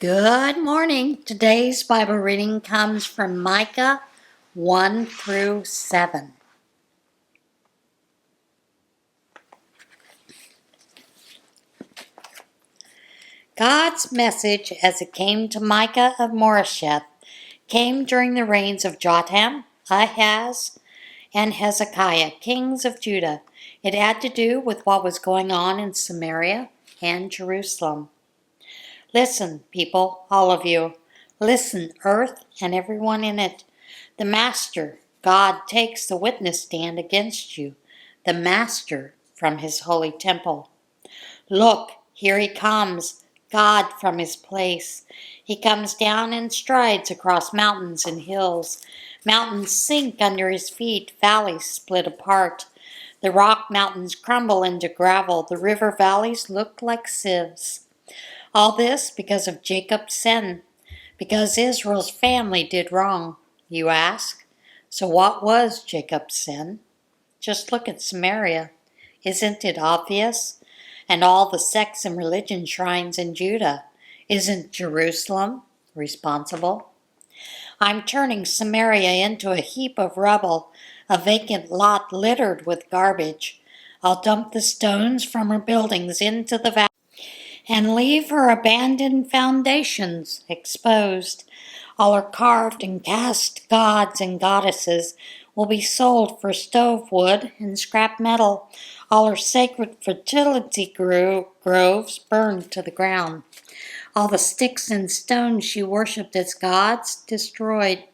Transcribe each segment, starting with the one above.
Good morning. Today's Bible reading comes from Micah 1 through 7. God's message as it came to Micah of Moresheth came during the reigns of Jotham, Ahaz, and Hezekiah, kings of Judah. It had to do with what was going on in Samaria and Jerusalem. Listen, people, all of you. Listen, earth and everyone in it. The Master, God, takes the witness stand against you. The Master from his holy temple. Look, here he comes, God from his place. He comes down and strides across mountains and hills. Mountains sink under his feet, valleys split apart. The rock mountains crumble into gravel. The river valleys look like sieves. All this because of Jacob's sin, because Israel's family did wrong, you ask. So what was Jacob's sin? Just look at Samaria. Isn't it obvious? And all the sects and religion shrines in Judah. Isn't Jerusalem responsible? I'm turning Samaria into a heap of rubble, a vacant lot littered with garbage. I'll dump the stones from her buildings into the valley and leave her abandoned foundations exposed. All her carved and cast gods and goddesses will be sold for stove wood and scrap metal. All her sacred fertility groves burned to the ground. All the sticks and stones she worshipped as gods destroyed.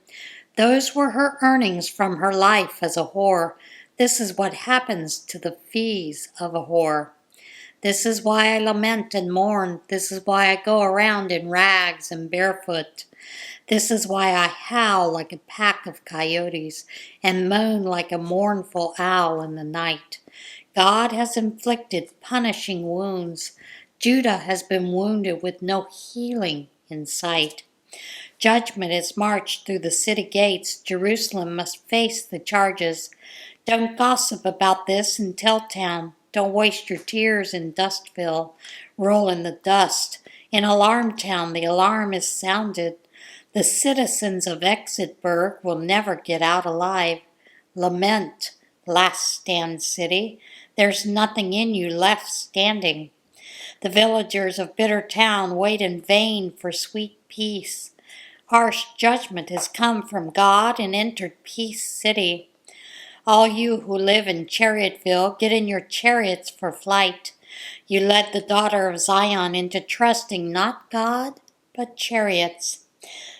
Those were her earnings from her life as a whore. This is what happens to the fees of a whore. This is why I lament and mourn. This is why I go around in rags and barefoot. This is why I howl like a pack of coyotes and moan like a mournful owl in the night. God has inflicted punishing wounds. Judah has been wounded with no healing in sight. Judgment is marched through the city gates. Jerusalem must face the charges. Don't gossip about this in Telltown. Don't waste your tears in Dustville. Roll in the dust. In Alarm Town, the alarm is sounded. The citizens of Exitburg will never get out alive. Lament, last stand city. There's nothing in you left standing. The villagers of Bitter Town wait in vain for sweet peace. Harsh judgment has come from God and entered Peace City. All you who live in Chariotville, get in your chariots for flight. You led the daughter of Zion into trusting not God, but chariots.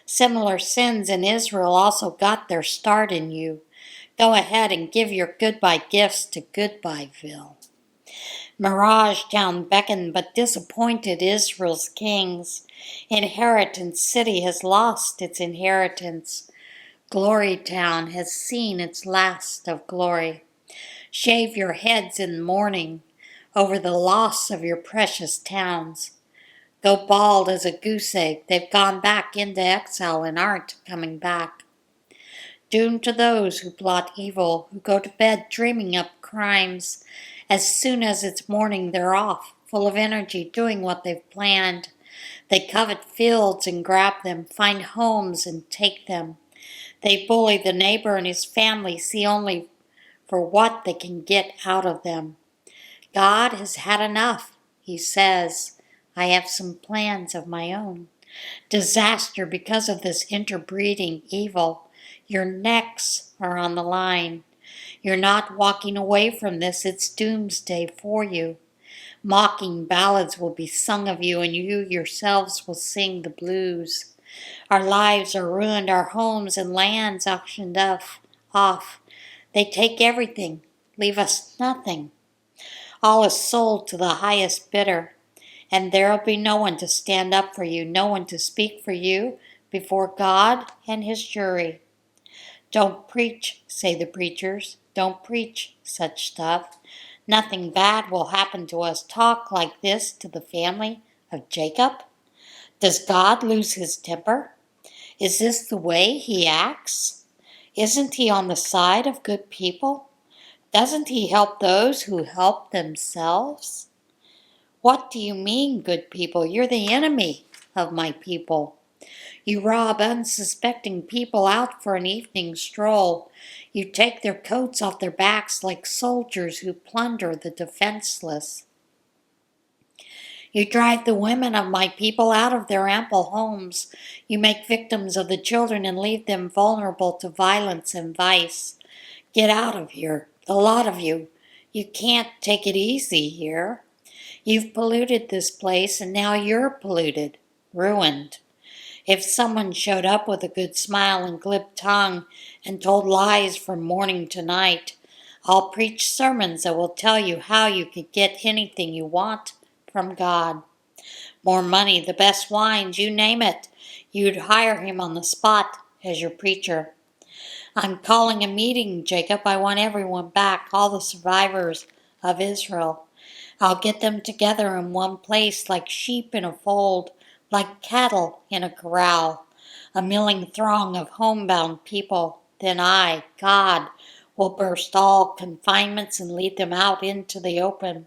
Similar sins in Israel also got their start in you. Go ahead and give your goodbye gifts to Goodbyeville. Mirage Town beckoned but disappointed Israel's kings. Inheritance City has lost its inheritance. Glory Town has seen its last of glory. Shave your heads in mourning over the loss of your precious towns. Go bald as a goose egg. They've gone back into exile and aren't coming back. Doom to those who plot evil, who go to bed dreaming up crimes. As soon as it's morning, they're off, full of energy, doing what they've planned. They covet fields and grab them, find homes and take them. They bully the neighbor and his family, see only for what they can get out of them. God has had enough, he says. I have some plans of my own. Disaster because of this interbreeding evil. Your necks are on the line. You're not walking away from this. It's doomsday for you. Mocking ballads will be sung of you, and you yourselves will sing the blues. Our lives are ruined, our homes and lands auctioned off. They take everything, leave us nothing. All is sold to the highest bidder, and there'll be no one to stand up for you, no one to speak for you before God and his jury. Don't preach, say the preachers. Don't preach such stuff. Nothing bad will happen to us. Talk like this to the family of Jacob. Does God lose his temper? Is this the way he acts? Isn't he on the side of good people? Doesn't he help those who help themselves? What do you mean, good people? You're the enemy. of my people. You rob unsuspecting people out for an evening stroll. You take their coats off their backs like soldiers who plunder the defenseless. You drive the women of my people out of their ample homes. You make victims of the children and leave them vulnerable to violence and vice. Get out of here, the lot of you. You can't take it easy here. You've polluted this place and now you're polluted, ruined. If someone showed up with a good smile and glib tongue and told lies from morning to night, I'll preach sermons that will tell you how you could get anything you want from God. More money, the best wines, you name it. You'd hire him on the spot as your preacher. I'm calling a meeting, Jacob. I want everyone back, all the survivors of Israel. I'll get them together in one place like sheep in a fold, like cattle in a corral, a milling throng of homebound people. Then I, God, will burst all confinements and lead them out into the open.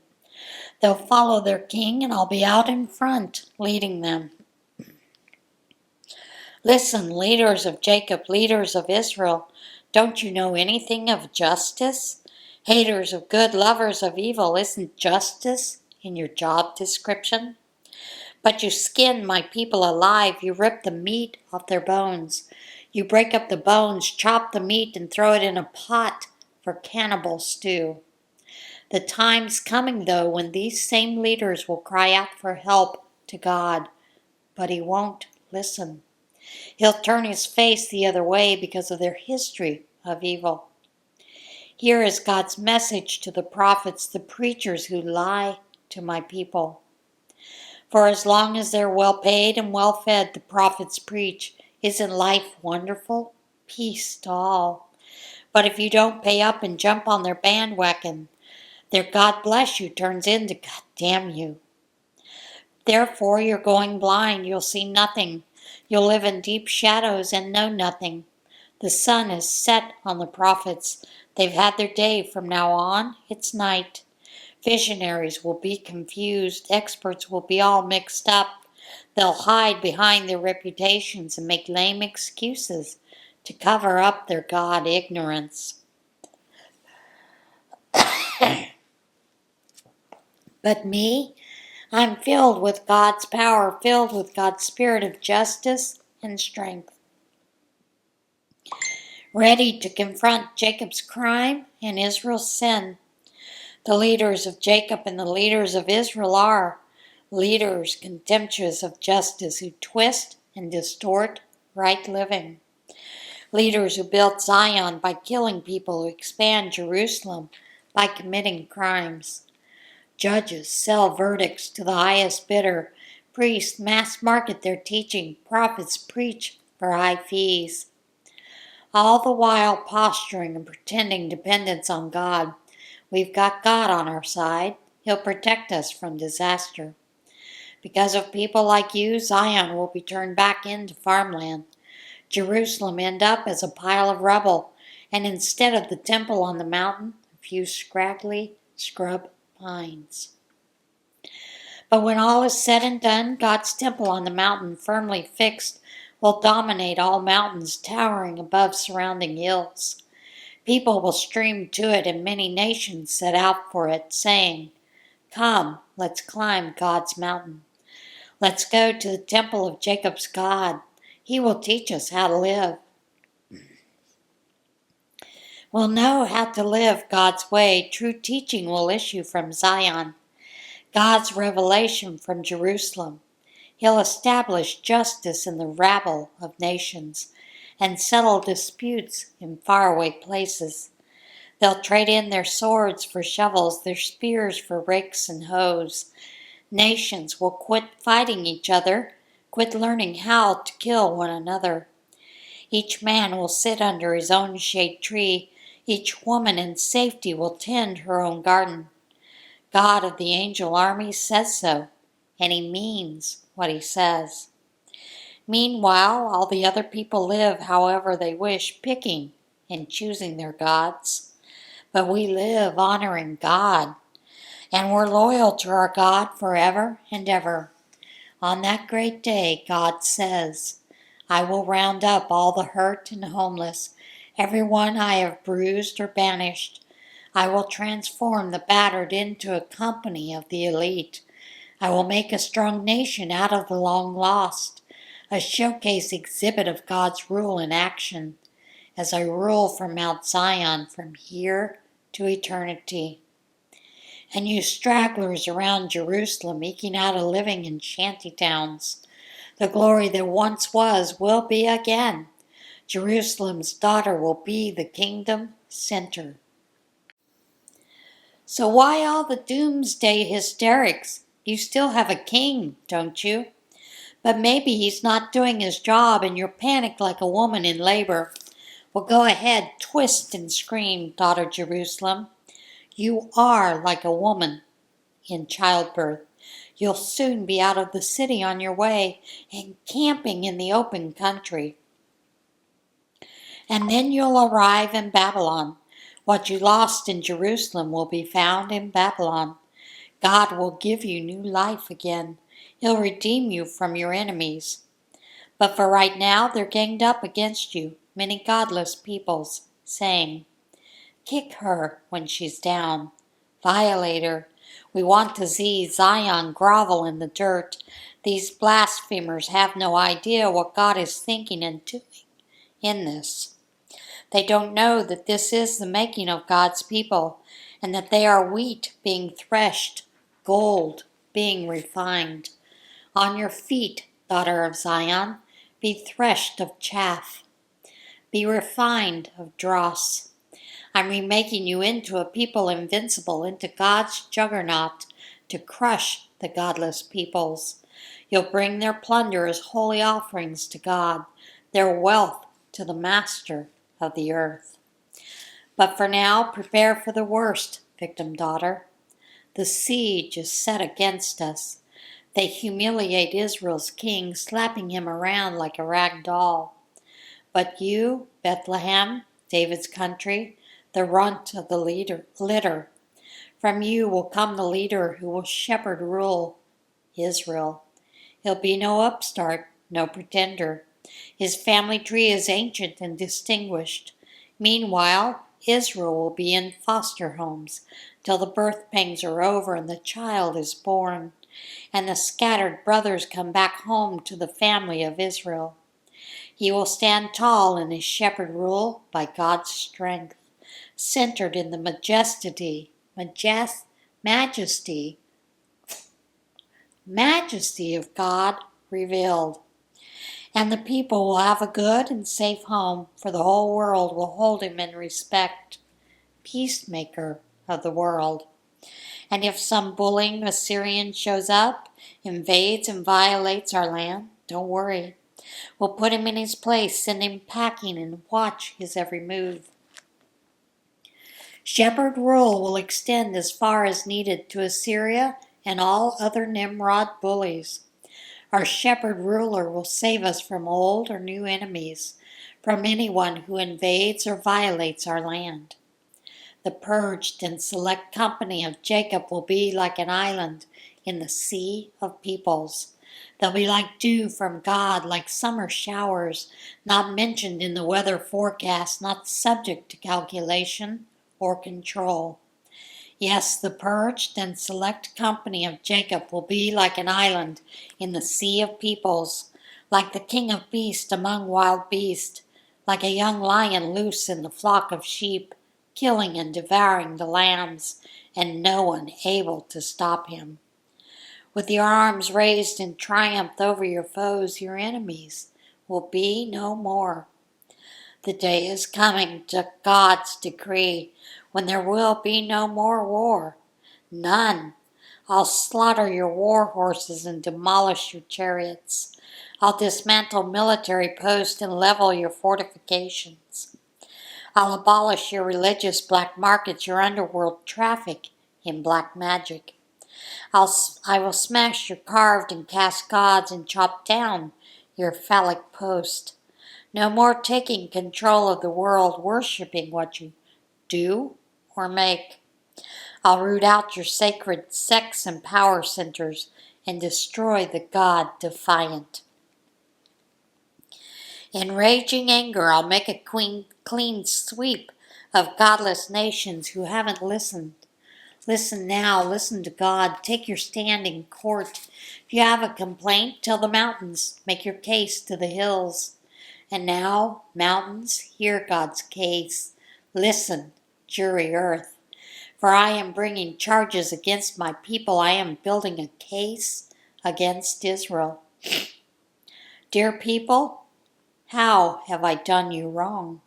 They'll follow their king, and I'll be out in front, leading them. Listen, leaders of Jacob, leaders of Israel, don't you know anything of justice? Haters of good, lovers of evil, isn't justice in your job description? But you skin my people alive, you rip the meat off their bones. You break up the bones, chop the meat, and throw it in a pot for cannibal stew. The time's coming, though, when these same leaders will cry out for help to God, but he won't listen. He'll turn his face the other way because of their history of evil. Here is God's message to the prophets, the preachers who lie to my people. For as long as they're well paid and well fed, the prophets preach, isn't life wonderful? Peace to all. But if you don't pay up and jump on their bandwagon, their God bless you turns into God damn you. Therefore you're going blind, you'll see nothing. You'll live in deep shadows and know nothing. The sun is set on the prophets. They've had their day. From now on, it's night. Visionaries will be confused. Experts will be all mixed up. They'll hide behind their reputations and make lame excuses to cover up their God ignorance. But me, I'm filled with God's power, filled with God's spirit of justice and strength, ready to confront Jacob's crime and Israel's sin. The leaders of Jacob and the leaders of Israel are leaders contemptuous of justice who twist and distort right living. Leaders who build Zion by killing people, who expand Jerusalem by committing crimes. Judges sell verdicts to the highest bidder. Priests mass market their teaching. Prophets preach for high fees. All the while posturing and pretending dependence on God. We've got God on our side. He'll protect us from disaster. Because of people like you, Zion will be turned back into farmland. Jerusalem end up as a pile of rubble, and instead of the temple on the mountain, a few scraggly scrub pines. But when all is said and done, God's temple on the mountain, firmly fixed, will dominate all mountains, towering above surrounding hills. People will stream to it, and many nations set out for it, saying, "Come, let's climb God's mountain. Let's go to the temple of Jacob's God. He will teach us how to live. We'll know how to live God's way. True teaching will issue from Zion. God's revelation from Jerusalem. He'll establish justice in the rabble of nations and settle disputes in faraway places. They'll trade in their swords for shovels, their spears for rakes and hoes. Nations will quit fighting each other, quit learning how to kill one another. Each man will sit under his own shade tree. Each woman in safety will tend her own garden. God of the angel armies says so, and he means what he says. Meanwhile, all the other people live however they wish, picking and choosing their gods. But we live honoring God, and we're loyal to our God forever and ever. On that great day, God says, I will round up all the hurt and homeless, everyone I have bruised or banished. I will transform the battered into a company of the elite. I will make a strong nation out of the long lost, a showcase exhibit of God's rule in action, as I rule from Mount Zion from here to eternity. And you stragglers around Jerusalem eking out a living in shanty towns, the glory that once was will be again. Jerusalem's daughter will be the kingdom center. So why all the doomsday hysterics? You still have a king, don't you? But maybe he's not doing his job and you're panicked like a woman in labor. Well, go ahead, twist and scream, daughter Jerusalem. You are like a woman in childbirth. You'll soon be out of the city on your way and camping in the open country. And then you'll arrive in Babylon. What you lost in Jerusalem will be found in Babylon. God will give you new life again. He'll redeem you from your enemies. But for right now, they're ganged up against you, many godless peoples, saying, kick her when she's down. Violate her. We want to see Zion grovel in the dirt. These blasphemers have no idea what God is thinking and doing in this. They don't know that this is the making of God's people, and that they are wheat being threshed, gold being refined. On your feet, daughter of Zion, be threshed of chaff. Be refined of dross. I'm remaking you into a people invincible, into God's juggernaut, to crush the godless peoples. You'll bring their plunder as holy offerings to God, their wealth to the master of the earth. But for now, prepare for the worst, victim daughter. The siege is set against us. They humiliate Israel's king, slapping him around like a rag doll. But you, Bethlehem, David's country, the runt of the litter, from you will come the leader who will shepherd rule Israel. He'll be no upstart, no pretender. His family tree is ancient and distinguished. Meanwhile, Israel will be in foster homes till the birth pangs are over and the child is born, and the scattered brothers come back home to the family of Israel. He will stand tall in his shepherd rule by God's strength, centered in the majesty of God revealed. And the people will have a good and safe home, for the whole world will hold him in respect. Peacemaker of the world. And if some bullying Assyrian shows up, invades and violates our land, don't worry. We'll put him in his place, send him packing, and watch his every move. Shepherd rule will extend as far as needed to Assyria and all other Nimrod bullies. Our shepherd ruler will save us from old or new enemies, from anyone who invades or violates our land. The purged and select company of Jacob will be like an island in the sea of peoples. They'll be like dew from God, like summer showers, not mentioned in the weather forecast, not subject to calculation or control. Yes, the purged and select company of Jacob will be like an island in the sea of peoples, like the king of beasts among wild beasts, like a young lion loose in the flock of sheep, killing and devouring the lambs, and no one able to stop him. With your arms raised in triumph over your foes, your enemies will be no more. The day is coming to God's decree when there will be no more war. None. I'll slaughter your war horses and demolish your chariots. I'll dismantle military posts and level your fortifications. I'll abolish your religious black markets, your underworld traffic in black magic. I will smash your carved and cast gods and chop down your phallic post. No more taking control of the world, worshipping what you do or make. I'll root out your sacred sex and power centers and destroy the God defiant. In raging anger, I'll make a clean sweep of godless nations who haven't listened. Listen now, listen to God. Take your stand in court. If you have a complaint, tell the mountains. Make your case to the hills. And now, mountains, hear God's case. Listen, jury earth. For I am bringing charges against my people. I am building a case against Israel. Dear people, how have I done you wrong?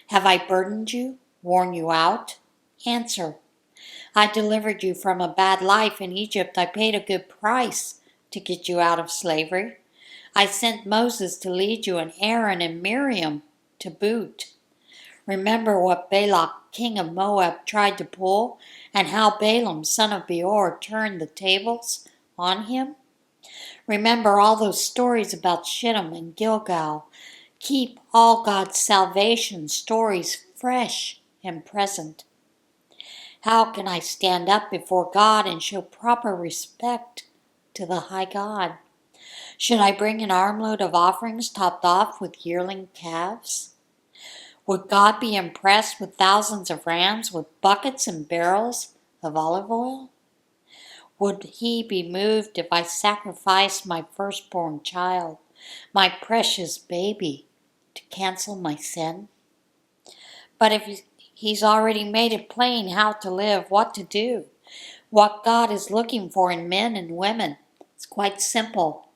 Have I burdened you, worn you out? Answer. I delivered you from a bad life in Egypt. I paid a good price to get you out of slavery. I sent Moses to lead you, and Aaron and Miriam to boot. Remember what Balak, king of Moab, tried to pull, and how Balaam, son of Beor, turned the tables on him? Remember all those stories about Shittim and Gilgal. Keep all God's salvation stories fresh and present. How can I stand up before God and show proper respect to the high God? Should I bring an armload of offerings topped off with yearling calves? Would God be impressed with thousands of rams with buckets and barrels of olive oil? Would he be moved if I sacrificed my firstborn child, my precious baby, to cancel my sin? But if he's already made it plain how to live, what to do, what God is looking for in men and women, it's quite simple.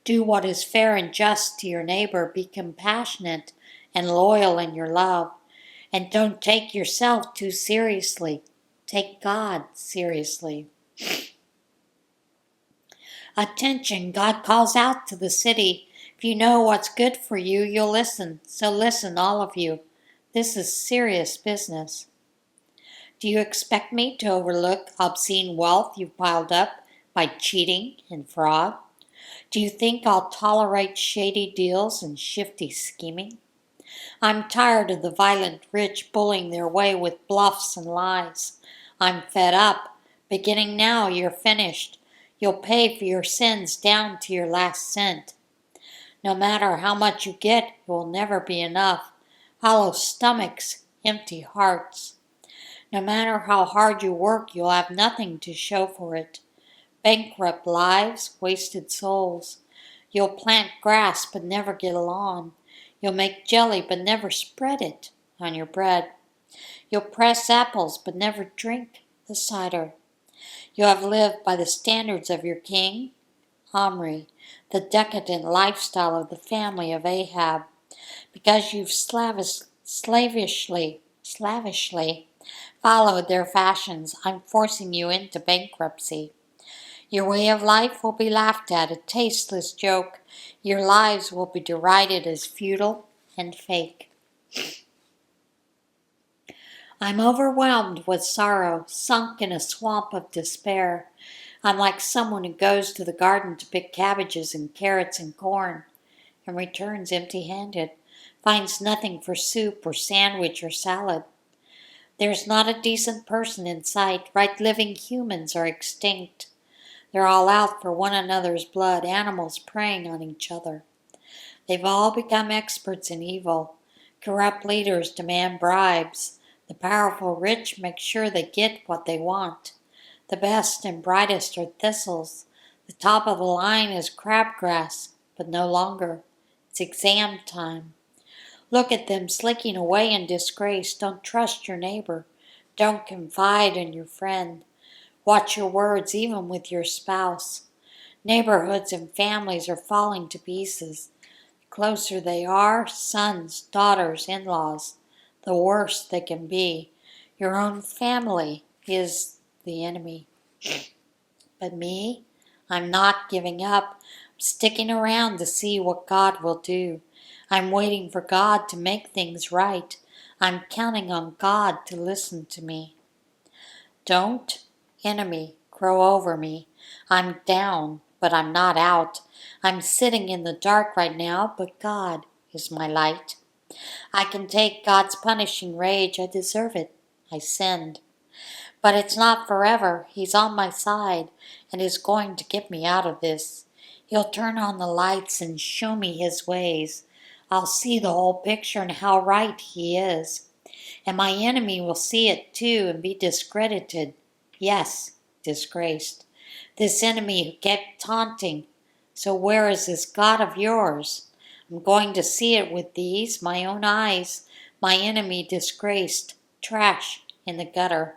Do what is fair and just to your neighbor. Be compassionate and loyal in your love. And don't take yourself too seriously. Take God seriously. Attention, God calls out to the city. If you know what's good for you, you'll listen. So listen, all of you. This is serious business. Do you expect me to overlook obscene wealth you've piled up by cheating and fraud? Do you think I'll tolerate shady deals and shifty scheming? I'm tired of the violent rich bullying their way with bluffs and lies. I'm fed up. Beginning now, you're finished. You'll pay for your sins down to your last cent. No matter how much you get, it will never be enough. Hollow stomachs, empty hearts. No matter how hard you work, you'll have nothing to show for it. Bankrupt lives, wasted souls. You'll plant grass but never get a lawn. You'll make jelly but never spread it on your bread. You'll press apples but never drink the cider. You have lived by the standards of your king, Omri, the decadent lifestyle of the family of Ahab. Because you've slavishly followed their fashions, I'm forcing you into bankruptcy. Your way of life will be laughed at, a tasteless joke. Your lives will be derided as futile and fake. I'm overwhelmed with sorrow, sunk in a swamp of despair. I'm like someone who goes to the garden to pick cabbages and carrots and corn, and returns empty-handed, finds nothing for soup or sandwich or salad. There's not a decent person in sight. Right living humans are extinct. They're all out for one another's blood, animals preying on each other. They've all become experts in evil. Corrupt leaders demand bribes. The powerful rich make sure they get what they want. The best and brightest are thistles. The top of the line is crabgrass, but no longer. It's exam time. Look at them slinking away in disgrace. Don't trust your neighbor. Don't confide in your friend. Watch your words even with your spouse. Neighborhoods and families are falling to pieces. The closer they are, sons, daughters, in-laws, the worse they can be. Your own family is the enemy. But me, I'm not giving up. I'm sticking around to see what God will do. I'm waiting for God to make things right. I'm counting on God to listen to me. Don't, enemy, crow over me. I'm down, but I'm not out. I'm sitting in the dark right now, but God is my light. I can take God's punishing rage. I deserve it. I sinned. But it's not forever. He's on my side, and is going to get me out of this. He'll turn on the lights and show me his ways. I'll see the whole picture and how right he is. And my enemy will see it too and be discredited. Yes, disgraced. This enemy who kept taunting. So where is this God of yours? I'm going to see it with these, my own eyes. My enemy disgraced. Trash in the gutter.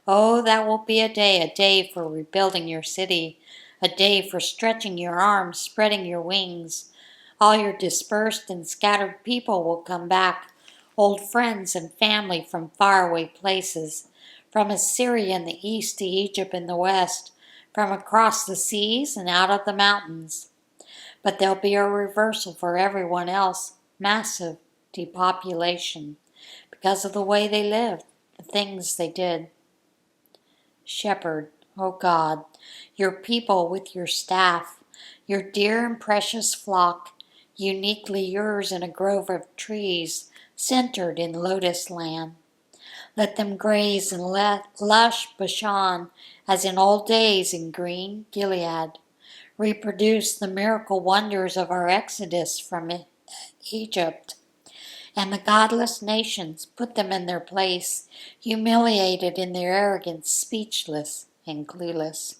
Oh, that will be a day for rebuilding your city, a day for stretching your arms, spreading your wings. All your dispersed and scattered people will come back, old friends and family from faraway places, from Assyria in the east to Egypt in the west, from across the seas and out of the mountains. But there'll be a reversal for everyone else, massive depopulation, because of the way they lived, the things they did. Shepherd, O God, your people with your staff, your dear and precious flock, uniquely yours in a grove of trees, centered in lotus land. Let them graze in lush Bashan, as in old days in green Gilead. Reproduce the miracle wonders of our exodus from Egypt. And the godless nations, put them in their place, humiliated in their arrogance, speechless and clueless.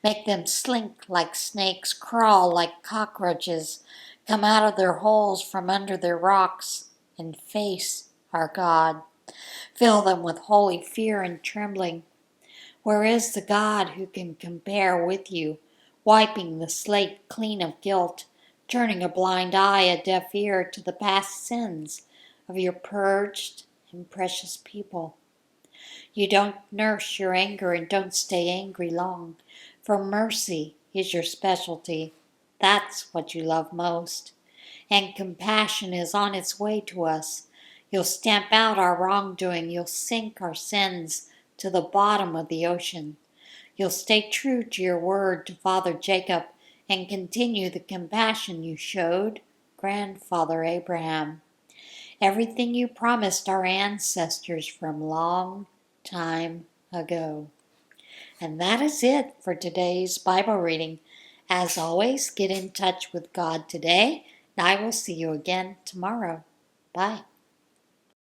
Make them slink like snakes, crawl like cockroaches, come out of their holes from under their rocks, and face our God. Fill them with holy fear and trembling. Where is the God who can compare with you, wiping the slate clean of guilt, turning a blind eye, a deaf ear to the past sins of your purged and precious people? You don't nurse your anger and don't stay angry long, for mercy is your specialty. That's what you love most. And compassion is on its way to us. You'll stamp out our wrongdoing. You'll sink our sins to the bottom of the ocean. You'll stay true to your word to Father Jacob and continue the compassion you showed Grandfather Abraham. Everything you promised our ancestors from long time ago. And that is it for today's Bible reading. As always, get in touch with God today, and I will see you again tomorrow. Bye.